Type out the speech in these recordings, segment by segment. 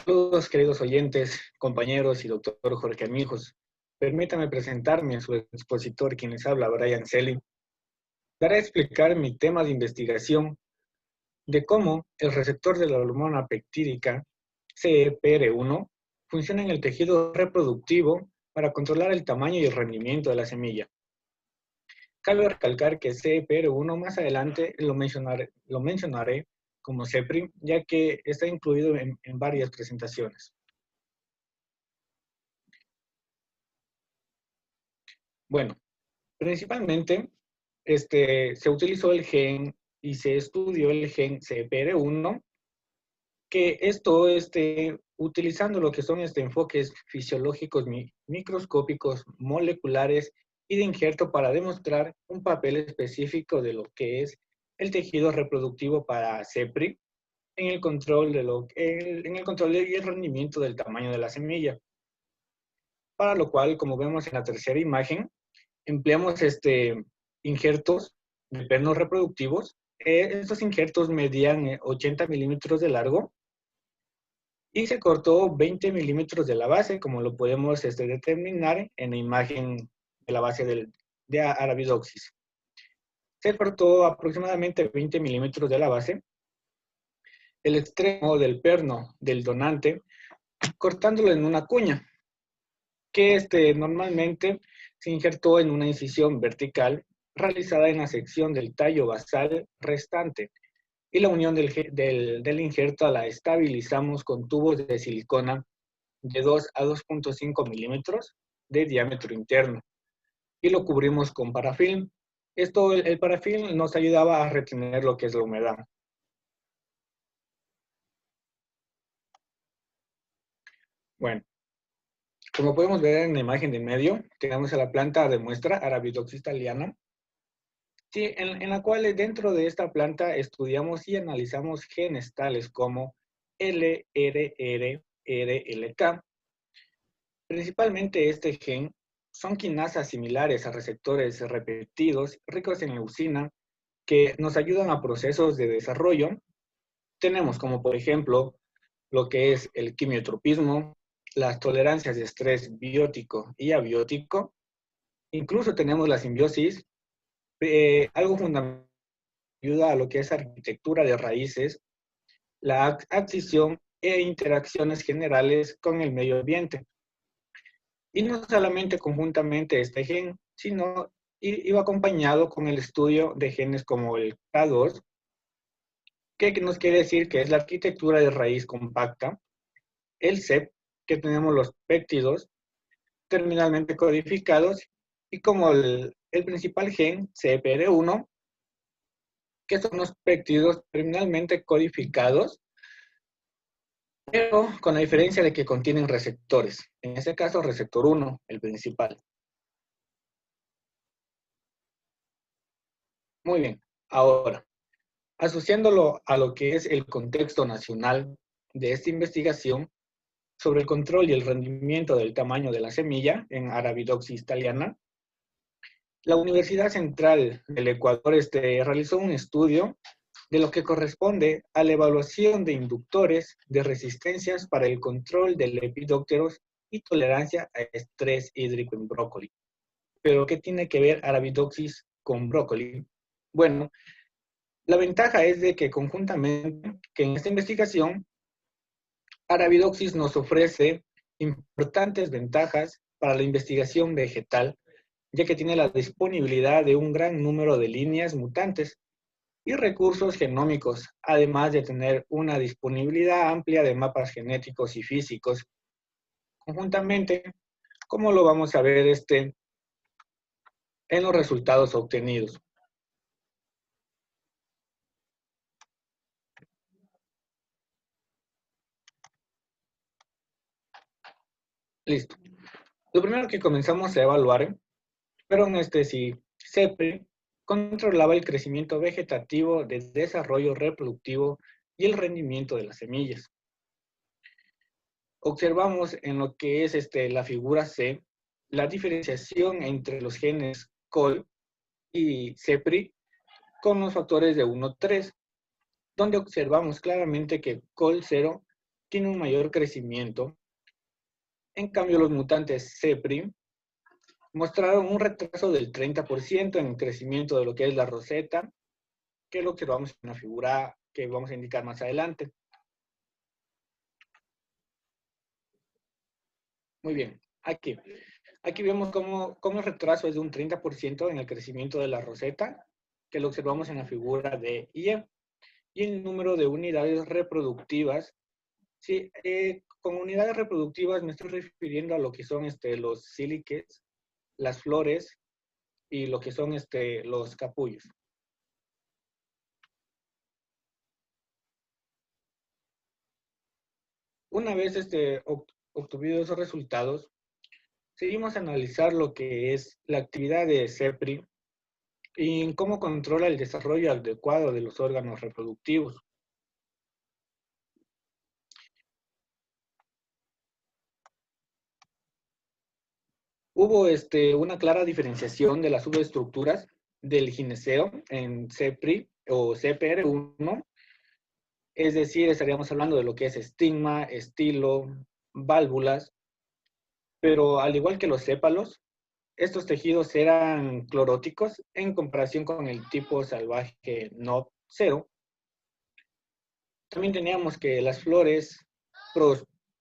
Saludos, queridos oyentes, compañeros y doctor Jorge Amijos. Permítame presentarme a su expositor, quien les habla, Brian Selly. Daré a explicar mi tema de investigación de cómo el receptor de la hormona peptídica, CEPR1, funciona en el tejido reproductivo para controlar el tamaño y el rendimiento de la semilla. Cabe recalcar que CEPR1 más adelante lo mencionaré como CEPRI, ya que está incluido en varias presentaciones. Bueno, principalmente se utilizó el gen y se estudió el gen CPR1, que esto utilizando lo que son enfoques fisiológicos microscópicos, moleculares y de injerto para demostrar un papel específico de lo que es el tejido reproductivo para CEPRI en el control en el control y el rendimiento del tamaño de la semilla. Para lo cual, como vemos en la tercera imagen, empleamos injertos de pernos reproductivos. Estos injertos medían 80 milímetros de largo y se cortó 20 milímetros de la base, como lo podemos determinar en la imagen de la base de Arabidopsis. Se cortó aproximadamente 20 milímetros de la base, el extremo del perno del donante, cortándolo en una cuña, que normalmente se injertó en una incisión vertical realizada en la sección del tallo basal restante, y la unión del injerto la estabilizamos con tubos de silicona de 2 a 2.5 milímetros de diámetro interno y lo cubrimos con parafilm. El parafilm nos ayudaba a retener lo que es la humedad. Bueno, como podemos ver en la imagen de medio, tenemos a la planta de muestra Arabidopsis thaliana, sí, en la cual dentro de esta planta estudiamos y analizamos genes tales como LRRRLK. Principalmente este gen son quinasas similares a receptores repetidos ricos en leucina que nos ayudan a procesos de desarrollo. Tenemos como por ejemplo lo que es el quimiotropismo, las tolerancias de estrés biótico y abiótico. Incluso tenemos la simbiosis, algo fundamental ayuda a lo que es arquitectura de raíces, la adquisición e interacciones generales con el medio ambiente. Y no solamente conjuntamente este gen, sino iba acompañado con el estudio de genes como el K2, que nos quiere decir que es la arquitectura de raíz compacta, el CEP, que tenemos los péptidos terminalmente codificados, y como el principal gen, CPR1, que son los péptidos terminalmente codificados, pero con la diferencia de que contienen receptores. En este caso, receptor 1, el principal. Muy bien, ahora, asociándolo a lo que es el contexto nacional de esta investigación sobre el control y el rendimiento del tamaño de la semilla en Arabidopsis thaliana, la Universidad Central del Ecuador realizó un estudio de lo que corresponde a la evaluación de inductores de resistencias para el control de lepidópteros y tolerancia a estrés hídrico en brócoli. ¿Pero qué tiene que ver Arabidopsis con brócoli? Bueno, la ventaja es de que conjuntamente, que en esta investigación, Arabidopsis nos ofrece importantes ventajas para la investigación vegetal, ya que tiene la disponibilidad de un gran número de líneas mutantes y recursos genómicos, además de tener una disponibilidad amplia de mapas genéticos y físicos. Conjuntamente, como lo vamos a ver en los resultados obtenidos. Listo. Lo primero que comenzamos a evaluar fueron si CEPRI controlaba el crecimiento vegetativo de desarrollo reproductivo y el rendimiento de las semillas. Observamos en lo que es la figura C, la diferenciación entre los genes COL y CEPRI con los factores de 1-3, donde observamos claramente que COL0 tiene un mayor crecimiento. En cambio, los mutantes CEPRI mostraron un retraso del 30% en el crecimiento de lo que es la roseta, que lo observamos en la figura que vamos a indicar más adelante. Muy bien, aquí vemos cómo el retraso es de un 30% en el crecimiento de la roseta, que lo observamos en la figura D y E. Y el número de unidades reproductivas, sí, con unidades reproductivas me estoy refiriendo a lo que son los síliques, las flores y lo que son los capullos. Una vez obtenidos esos resultados, seguimos a analizar lo que es la actividad de CEPRI y en cómo controla el desarrollo adecuado de los órganos reproductivos. Hubo una clara diferenciación de las subestructuras del gineceo en CEPRI o CPR1, es decir, estaríamos hablando de lo que es estigma, estilo, válvulas, pero al igual que los sépalos, estos tejidos eran cloróticos en comparación con el tipo salvaje no cero. También teníamos que las flores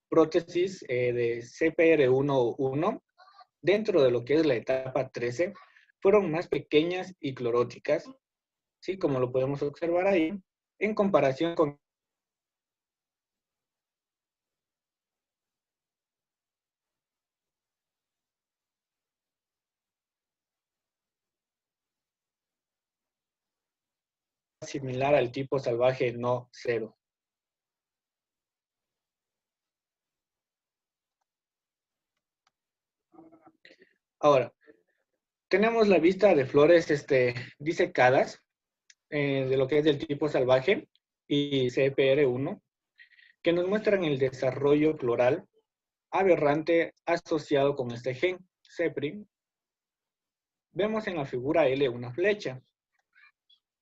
prótesis de CPR1 dentro de lo que es la etapa 13 fueron más pequeñas y cloróticas, ¿sí? Como lo podemos observar ahí, en comparación con similar al tipo salvaje no cero. Ahora, tenemos la vista de flores disecadas de lo que es del tipo salvaje y CPR1, que nos muestran el desarrollo floral aberrante asociado con este gen, CEPRI. Vemos en la figura L una flecha.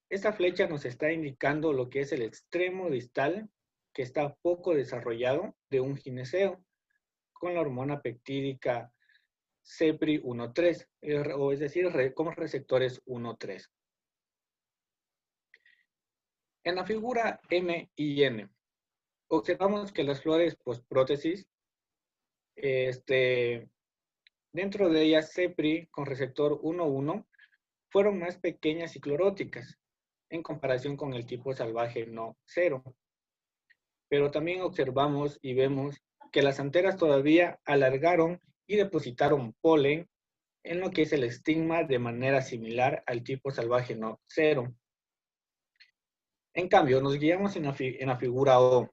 Esta flecha nos está indicando lo que es el extremo distal que está poco desarrollado de un gineceo con la hormona peptídica CEPRI1-3, o es decir, como receptores 1-3. En la figura M y N, observamos que las flores postprótesis, dentro de ellas CEPRI con receptor 1-1, fueron más pequeñas y cloróticas en comparación con el tipo salvaje no cero. Pero también observamos y vemos que las anteras todavía alargaron y depositaron polen en lo que es el estigma de manera similar al tipo salvaje no cero. En cambio, nos guiamos en la figura O,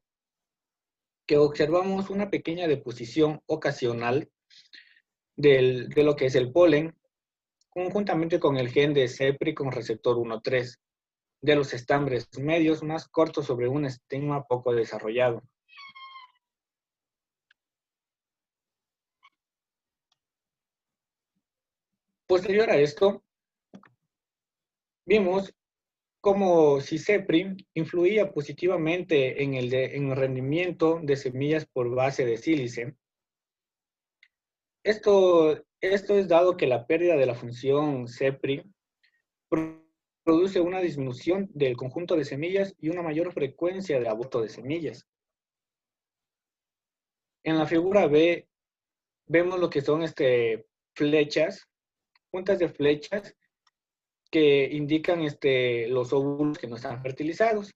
que observamos una pequeña deposición ocasional de lo que es el polen, conjuntamente con el gen de CEPRI con receptor 1-3, de los estambres medios más cortos sobre un estigma poco desarrollado. Posterior a esto, vimos cómo si CEPRI influía positivamente en el rendimiento de semillas por base de sílice. Esto es dado que la pérdida de la función CEPRI produce una disminución del conjunto de semillas y una mayor frecuencia de aborto de semillas. En la figura B vemos lo que son flechas, puntas de flechas que indican los óvulos que no están fertilizados,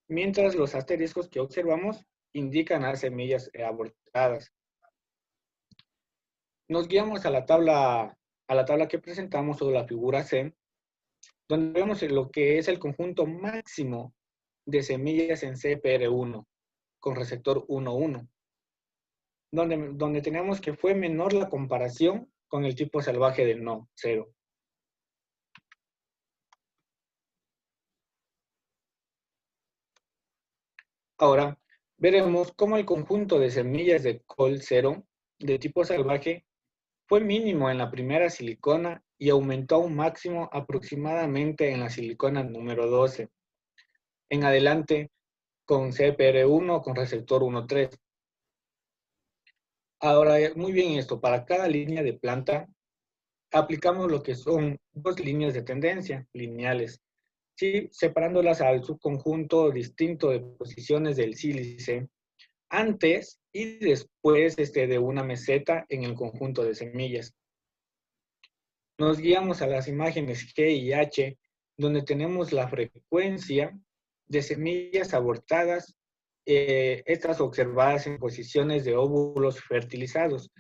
mientras los asteriscos que observamos indican a semillas abortadas. Nos guiamos a la tabla que presentamos sobre la figura C, donde vemos lo que es el conjunto máximo de semillas en CPR1 con receptor 1-1, donde tenemos que fue menor la comparación con el tipo salvaje de no cero. Ahora, veremos cómo el conjunto de semillas de Col0 de tipo salvaje fue mínimo en la primera silicona y aumentó a un máximo aproximadamente en la silicona número 12. En adelante, con CPR1 con receptor 1,3. Ahora, muy bien esto, para cada línea de planta aplicamos lo que son dos líneas de tendencia lineales, ¿sí? Separándolas al subconjunto distinto de posiciones del sílice antes y después de una meseta en el conjunto de semillas. Nos guiamos a las imágenes G y H, donde tenemos la frecuencia de semillas abortadas, estas observadas en posiciones de óvulos fertilizados,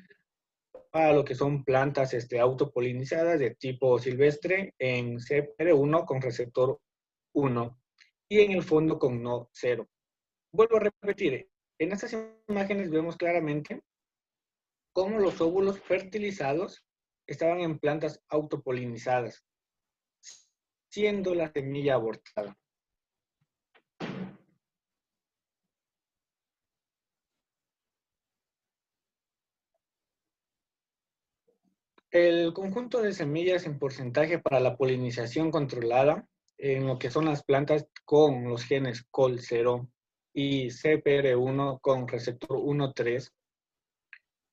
para lo que son plantas autopolinizadas de tipo silvestre en CPR1 con receptor 1 y en el fondo con no 0. Vuelvo a repetir, en estas imágenes vemos claramente cómo los óvulos fertilizados estaban en plantas autopolinizadas, siendo la semilla abortada. El conjunto de semillas en porcentaje para la polinización controlada en lo que son las plantas con los genes COL0 y CPR1 con receptor 1,3,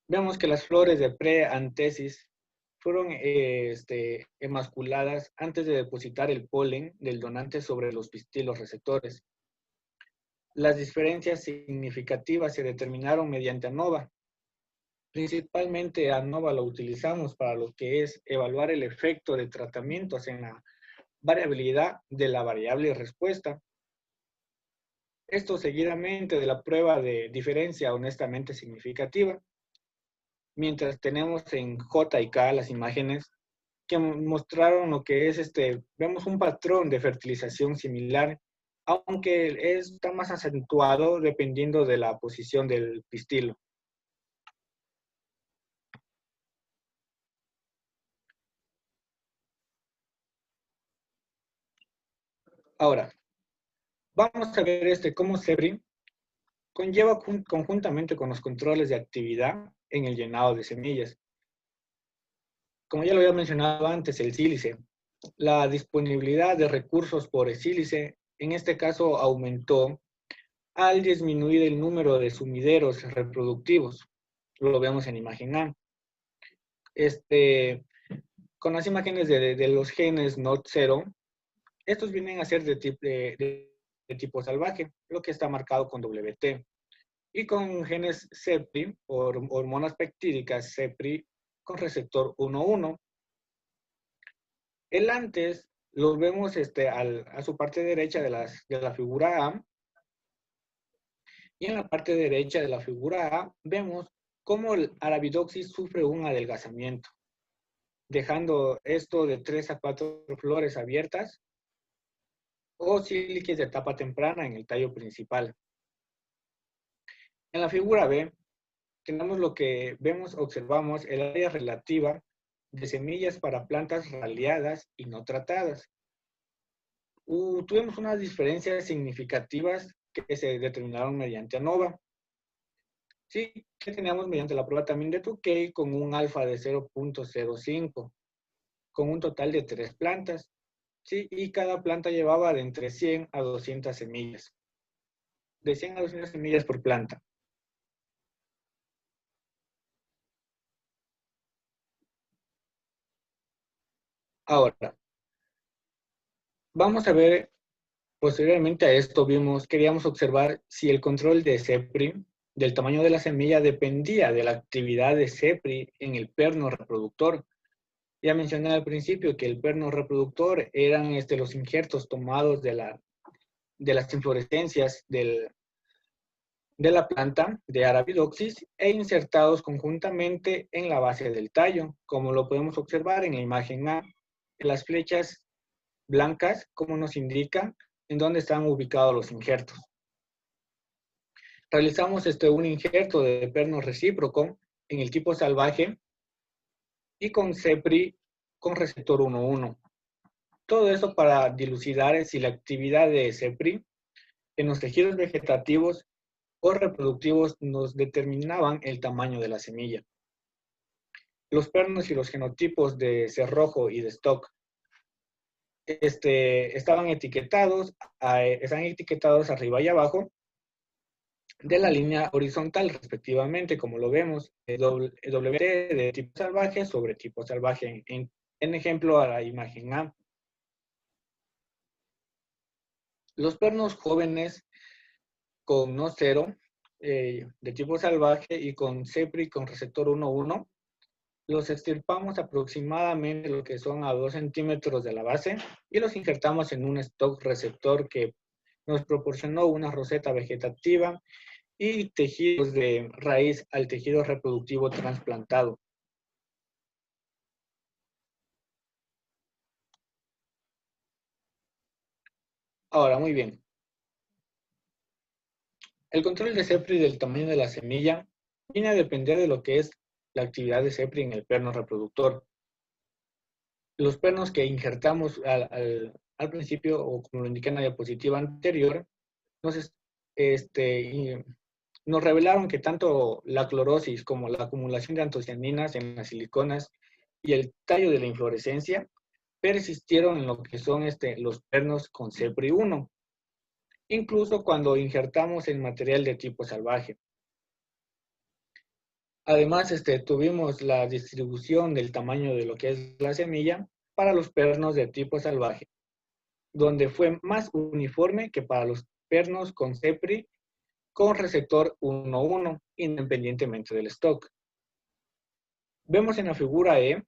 vemos que las flores de preantesis fueron emasculadas antes de depositar el polen del donante sobre los pistilos receptores. Las diferencias significativas se determinaron mediante ANOVA. Principalmente ANOVA lo utilizamos para lo que es evaluar el efecto de tratamientos en la variabilidad de la variable respuesta. Esto seguidamente de la prueba de diferencia honestamente significativa. Mientras tenemos en J y K las imágenes que mostraron lo que es vemos un patrón de fertilización similar, aunque está más acentuado dependiendo de la posición del pistilo. Ahora, vamos a ver cómo CEBRI conlleva conjuntamente con los controles de actividad en el llenado de semillas. Como ya lo había mencionado antes, el sílice. La disponibilidad de recursos por el sílice, en este caso, aumentó al disminuir el número de sumideros reproductivos. Lo vemos en imagen A. Con las imágenes de los genes NOT0, estos vienen a ser de tipo salvaje, lo que está marcado con WT. Y con genes CEPRI, o hormonas peptídicas CEPRI, con receptor 1,1. El antes lo vemos a su parte derecha de la figura A. Y en la parte derecha de la figura A vemos cómo el Arabidopsis sufre un adelgazamiento, dejando esto de 3 a 4 flores abiertas o síliques de etapa temprana en el tallo principal. En la figura B tenemos lo que observamos el área relativa de semillas para plantas raleadas y no tratadas. Tuvimos unas diferencias significativas que se determinaron mediante ANOVA. Sí, que teníamos mediante la prueba también de Tukey con un alfa de 0.05, con un total de 3 plantas. Sí, y cada planta llevaba de entre 100 a 200 semillas. De 100 a 200 semillas por planta. Ahora, vamos a ver, posteriormente a esto queríamos observar si el control de CEPRI, del tamaño de la semilla, dependía de la actividad de CEPRI en el perno reproductor. Ya mencioné al principio que el perno reproductor eran los injertos tomados de las inflorescencias de la planta de Arabidopsis e insertados conjuntamente en la base del tallo, como lo podemos observar en la imagen A, en las flechas blancas, como nos indica en dónde están ubicados los injertos. Realizamos un injerto de perno recíproco en el tipo salvaje y con CEPRI con receptor 1,1. Todo eso para dilucidar si la actividad de CEPRI en los tejidos vegetativos o reproductivos nos determinaban el tamaño de la semilla. Los pernos y los genotipos de cerrojo y de stock están etiquetados arriba y abajo de la línea horizontal, respectivamente, como lo vemos, WT de tipo salvaje sobre tipo salvaje, en ejemplo a la imagen A. Los pernos jóvenes con no cero de tipo salvaje y con CEPRI con receptor 1,1, los extirpamos aproximadamente lo que son a 2 centímetros de la base y los injertamos en un stock receptor que nos proporcionó una roseta vegetativa y tejidos de raíz al tejido reproductivo trasplantado. Ahora, muy bien. El control de CEPRI del tamaño de la semilla viene a depender de lo que es la actividad de CEPRI en el perno reproductor. Los pernos que injertamos al principio, o como lo indiqué en la diapositiva anterior, nos, nos revelaron que tanto la clorosis como la acumulación de antocianinas en las siliconas y el tallo de la inflorescencia persistieron en lo que son los pernos con CEPRI1, incluso cuando injertamos en material de tipo salvaje. Además, tuvimos la distribución del tamaño de lo que es la semilla para los pernos de tipo salvaje, donde fue más uniforme que para los pernos con CEPRI con receptor 1,1, independientemente del stock. Vemos en la figura E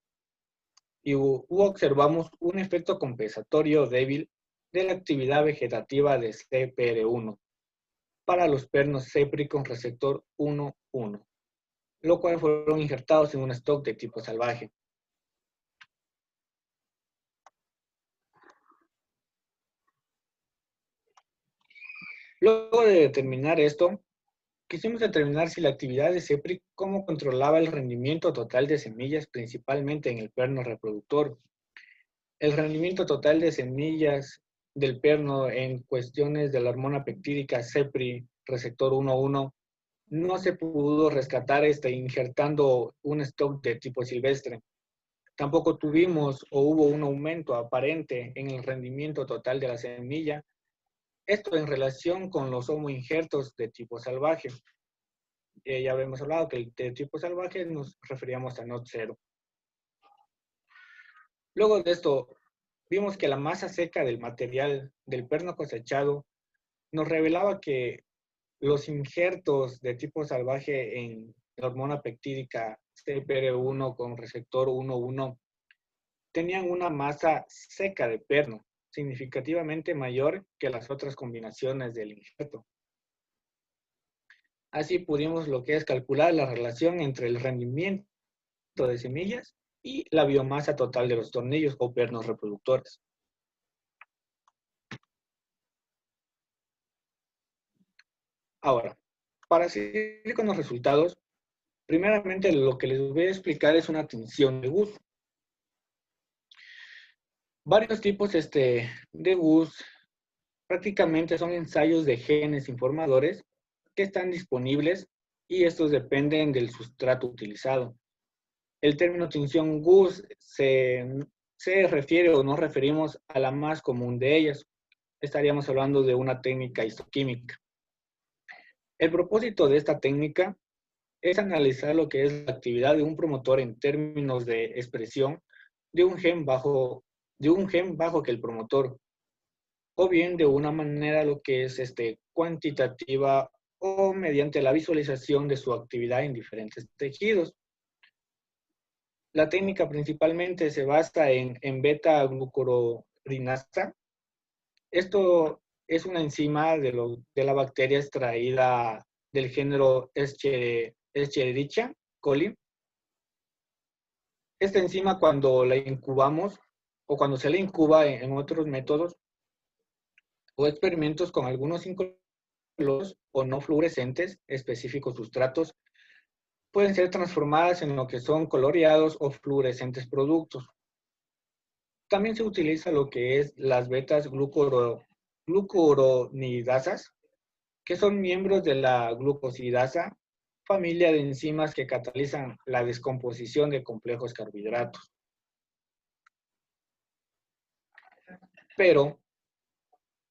y observamos un efecto compensatorio débil de la actividad vegetativa de CPR1 para los pernos CEPRI con receptor 1,1, lo cual fueron injertados en un stock de tipo salvaje. Luego de determinar esto, quisimos determinar si la actividad de CEPRI cómo controlaba el rendimiento total de semillas, principalmente en el perno reproductor. El rendimiento total de semillas del perno en cuestiones de la hormona peptídica CEPRI, receptor 1,1, no se pudo rescatar injertando un stock de tipo silvestre. Tampoco tuvimos o hubo un aumento aparente en el rendimiento total de la semilla, esto en relación con los homoinjertos de tipo salvaje. Ya habíamos hablado que de tipo salvaje nos referíamos a NOT0. Luego de esto, vimos que la masa seca del material del perno cosechado nos revelaba que los injertos de tipo salvaje en la hormona peptídica CPR1 con receptor 1,1 tenían una masa seca de perno significativamente mayor que las otras combinaciones del injerto. Así pudimos lo que es calcular la relación entre el rendimiento de semillas y la biomasa total de los tornillos o pernos reproductores. Ahora, para seguir con los resultados, primeramente lo que les voy a explicar es una tinción de Guth. Varios tipos de Guth prácticamente son ensayos de genes informadores que están disponibles y estos dependen del sustrato utilizado. El término tinción Guth se refiere o nos referimos a la más común de ellas. Estaríamos hablando de una técnica histoquímica. El propósito de esta técnica es analizar lo que es la actividad de un promotor en términos de expresión de un gen bajo que el promotor, o bien de una manera lo que es cuantitativa o mediante la visualización de su actividad en diferentes tejidos. La técnica principalmente se basa en beta-glucuronidasa. Esto es una enzima de la bacteria extraída del género Escherichia coli. Esta enzima, cuando la incubamos o cuando se la incuba en otros métodos o experimentos con algunos incoloros o no fluorescentes específicos sustratos, pueden ser transformadas en lo que son coloreados o fluorescentes productos. También se utiliza lo que es las betas glucuronidasas, que son miembros de la glucosidasa, familia de enzimas que catalizan la descomposición de complejos carbohidratos. Pero,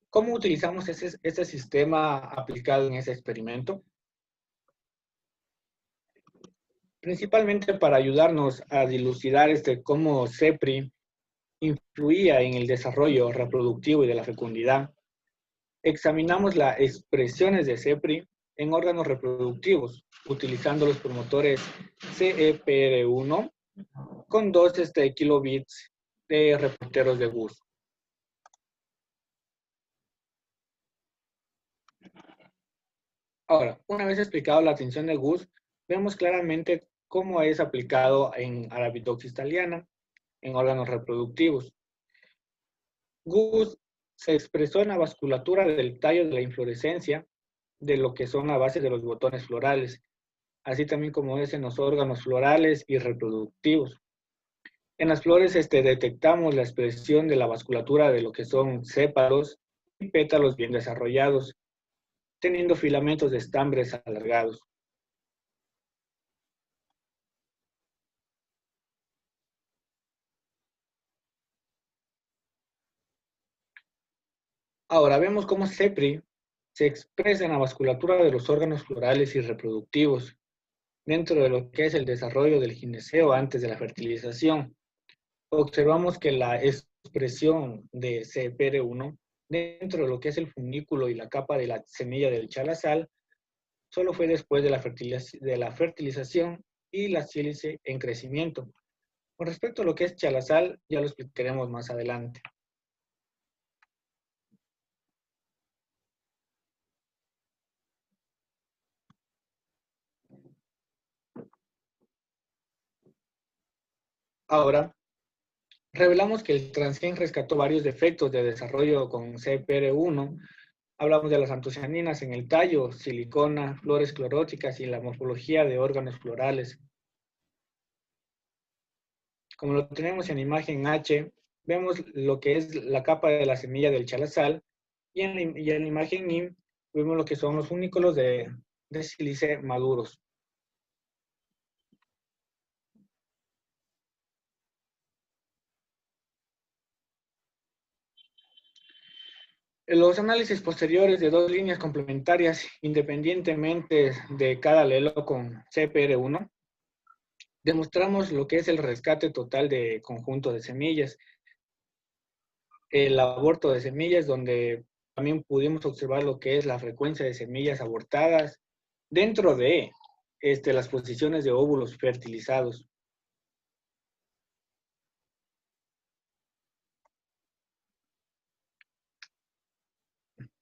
¿cómo utilizamos este sistema aplicado en ese experimento? Principalmente para ayudarnos a dilucidar cómo CEPRI influía en el desarrollo reproductivo y de la fecundidad. Examinamos las expresiones de CEPRI en órganos reproductivos, utilizando los promotores CEPR1 con 2 kilobits de reporteros de Gus. Ahora, una vez explicado la atención de Gus, vemos claramente cómo es aplicado en Arabidopsis thaliana, en órganos reproductivos. Gus se expresó en la vasculatura del tallo de la inflorescencia, de lo que son a base de los botones florales, así también como es en los órganos florales y reproductivos. En las flores detectamos la expresión de la vasculatura de lo que son sépalos y pétalos bien desarrollados, teniendo filamentos de estambres alargados. Ahora vemos cómo CEPRI se expresa en la vasculatura de los órganos florales y reproductivos, dentro de lo que es el desarrollo del gineceo antes de la fertilización. Observamos que la expresión de CPR1 dentro de lo que es el funículo y la capa de la semilla del chalazal solo fue después de la fertilización y la sílice en crecimiento. Con respecto a lo que es chalazal, ya lo explicaremos más adelante. Ahora, revelamos que el transgen rescató varios defectos de desarrollo con CPR1. Hablamos de las antocianinas en el tallo, silicona, flores cloróticas y la morfología de órganos florales. Como lo tenemos en imagen H, vemos lo que es la capa de la semilla del chalazal y en la imagen I vemos lo que son los funículos de sílice maduros. Los análisis posteriores de dos líneas complementarias independientemente de cada alelo con CPR1 demostramos lo que es el rescate total de conjunto de semillas, el aborto de semillas, donde también pudimos observar lo que es la frecuencia de semillas abortadas dentro de las posiciones de óvulos fertilizados.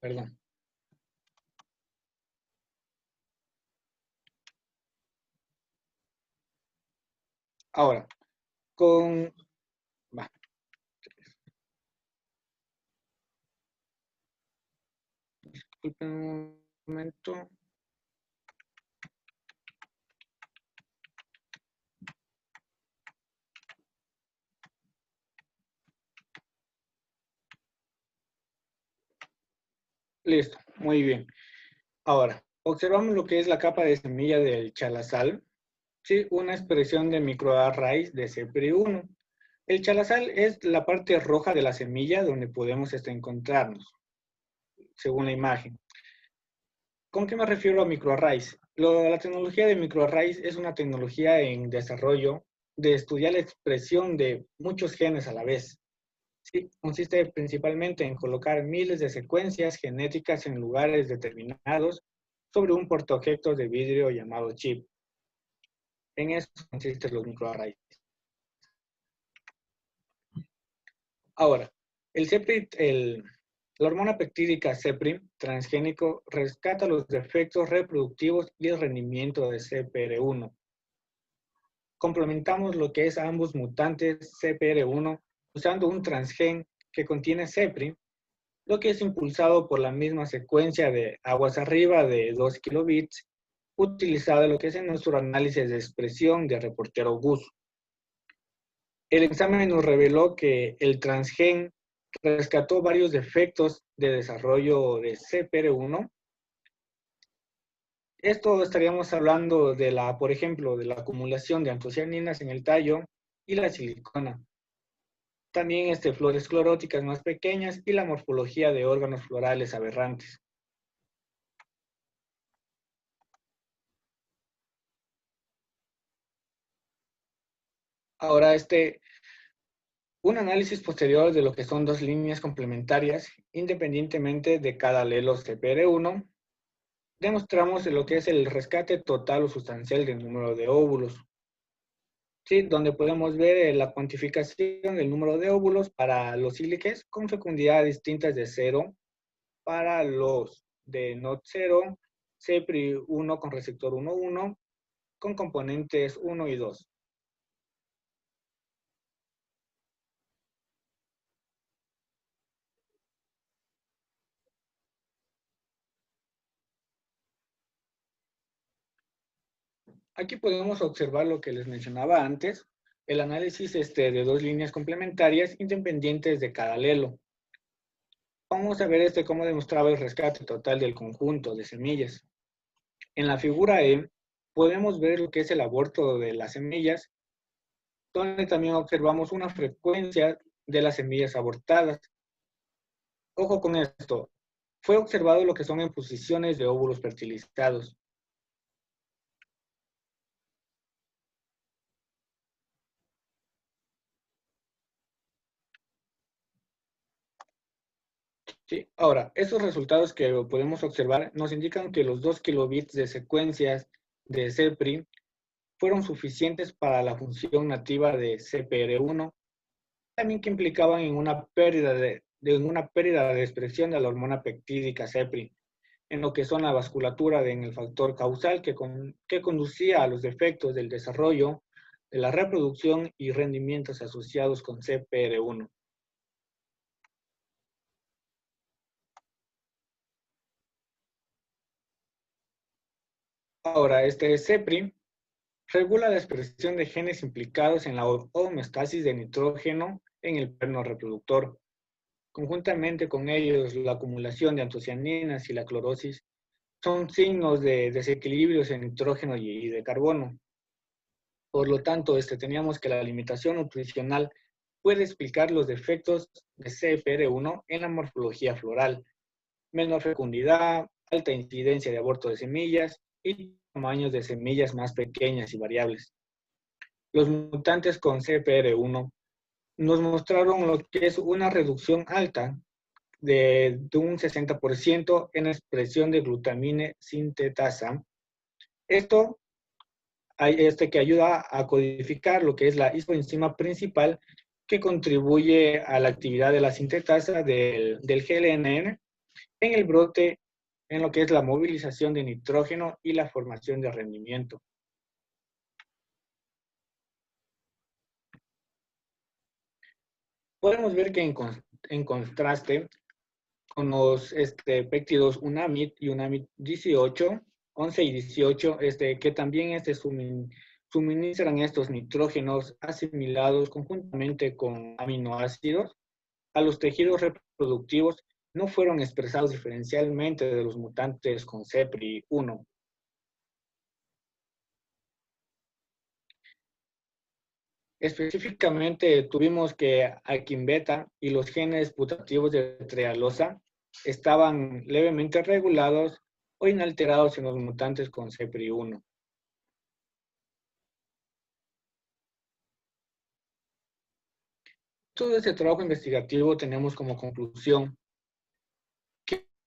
Perdón. Ahora, con... Va. Disculpen un momento. Listo, muy bien. Ahora, observamos lo que es la capa de semilla del chalazal, ¿sí? Una expresión de microarrays de CPR1. El chalazal es la parte roja de la semilla donde podemos encontrarnos, según la imagen. ¿Con qué me refiero a microarrays? La tecnología de microarrays es una tecnología en desarrollo de estudiar la expresión de muchos genes a la vez. Sí, consiste principalmente en colocar miles de secuencias genéticas en lugares determinados sobre un portaobjetos de vidrio llamado chip. En eso consisten los microarrays. Ahora, la hormona peptídica CEPRI transgénico rescata los defectos reproductivos y el rendimiento de CPR1. Complementamos lo que es ambos mutantes CPR1 usando un transgen que contiene CEPRI, lo que es impulsado por la misma secuencia de aguas arriba de 2 kilobits, utilizada en lo que es en nuestro análisis de expresión de reportero Gus. El examen nos reveló que el transgen rescató varios defectos de desarrollo de CPR1. Esto estaríamos hablando de por ejemplo, de la acumulación de antocianinas en el tallo y la silicona. También flores cloróticas más pequeñas y la morfología de órganos florales aberrantes. Ahora, un análisis posterior de lo que son dos líneas complementarias, independientemente de cada alelo CPR1, demostramos lo que es el rescate total o sustancial del número de óvulos. Sí, donde podemos ver la cuantificación del número de óvulos para los síliques con fecundidad distintas de 0 para los de NOT0, CEPRI1 con receptor 1,1 con componentes 1 y 2. Aquí podemos observar lo que les mencionaba antes, el análisis de dos líneas complementarias independientes de cada alelo. Vamos a ver cómo demostraba el rescate total del conjunto de semillas. En la figura E podemos ver lo que es el aborto de las semillas, donde también observamos una frecuencia de las semillas abortadas. Ojo con esto, fue observado lo que son en posiciones de óvulos fertilizados. Sí, ahora, esos resultados que podemos observar nos indican que los 2 kilobits de secuencias de CEPRI fueron suficientes para la función nativa de CPR1, también que implicaban en una pérdida de expresión de la hormona peptídica CEPRI, en lo que son la vasculatura en el factor causal que conducía a los defectos del desarrollo, de la reproducción y rendimientos asociados con CPR1. Ahora, CEPRI regula la expresión de genes implicados en la homeostasis de nitrógeno en el perno reproductor. Conjuntamente con ellos, la acumulación de antocianinas y la clorosis son signos de desequilibrios en nitrógeno y de carbono. Por lo tanto, teníamos que la limitación nutricional puede explicar los defectos de CFR1 en la morfología floral, menor fecundidad, alta incidencia de aborto de semillas y tamaños de semillas más pequeñas y variables. Los mutantes con CFR1 nos mostraron lo que es una reducción alta de un 60% en la expresión de glutamina sintetasa. Esto que ayuda a codificar lo que es la isoenzima principal que contribuye a la actividad de la sintetasa del GLNN en el brote, en lo que es la movilización de nitrógeno y la formación de rendimiento. Podemos ver que en contraste con los péptidos UNAMID y UNAMID 18, 11 y 18, que también suministran estos nitrógenos asimilados conjuntamente con aminoácidos a los tejidos reproductivos, no fueron expresados diferencialmente de los mutantes con CEPRI1. Específicamente tuvimos que Alquim-beta y los genes putativos de trealosa estaban levemente regulados o inalterados en los mutantes con CEPRI1. Todo este trabajo investigativo tenemos como conclusión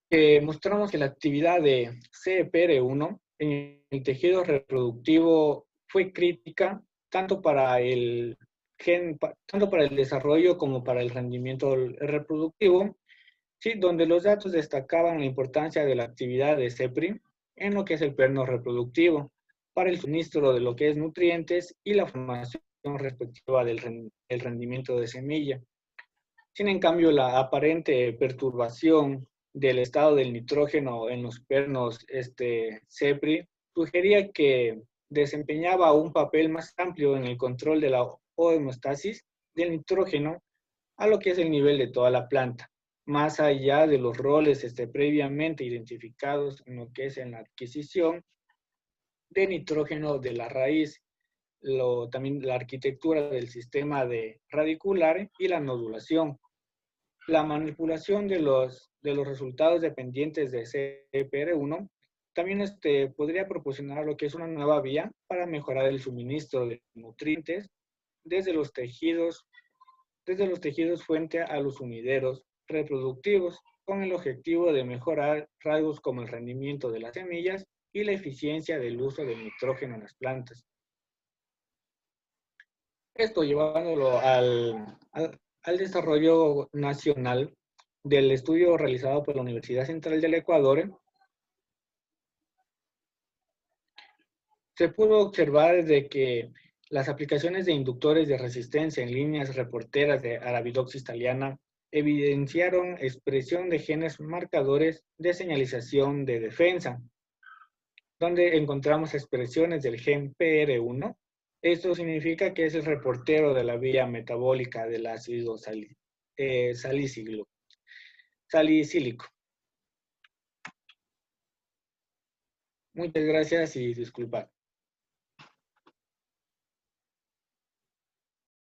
que mostramos que la actividad de CPR1 en el tejido reproductivo fue crítica tanto para el desarrollo como para el rendimiento reproductivo, ¿sí? Donde los datos destacaban la importancia de la actividad de CEPRI en lo que es el perno reproductivo, para el suministro de lo que es nutrientes y la formación respectiva del rendimiento de semilla. Sin en cambio, la aparente perturbación del estado del nitrógeno en los pernos CEPRI sugería que desempeñaba un papel más amplio en el control de la homeostasis del nitrógeno a lo que es el nivel de toda la planta, más allá de los roles previamente identificados en lo que es en la adquisición de nitrógeno de la raíz, también la arquitectura del sistema radicular y la nodulación. La manipulación de los resultados dependientes de CPR1 también podría proporcionar lo que es una nueva vía para mejorar el suministro de nutrientes desde los tejidos fuente a los sumideros reproductivos, con el objetivo de mejorar rasgos como el rendimiento de las semillas y la eficiencia del uso del nitrógeno en las plantas. Esto llevándolo al desarrollo nacional del estudio realizado por la Universidad Central del Ecuador, se pudo observar de que las aplicaciones de inductores de resistencia en líneas reporteras de Arabidopsis thaliana evidenciaron expresión de genes marcadores de señalización de defensa, donde encontramos expresiones del gen PR1. Esto significa que es el reportero de la vía metabólica del ácido salicílico. Muchas gracias y disculpad.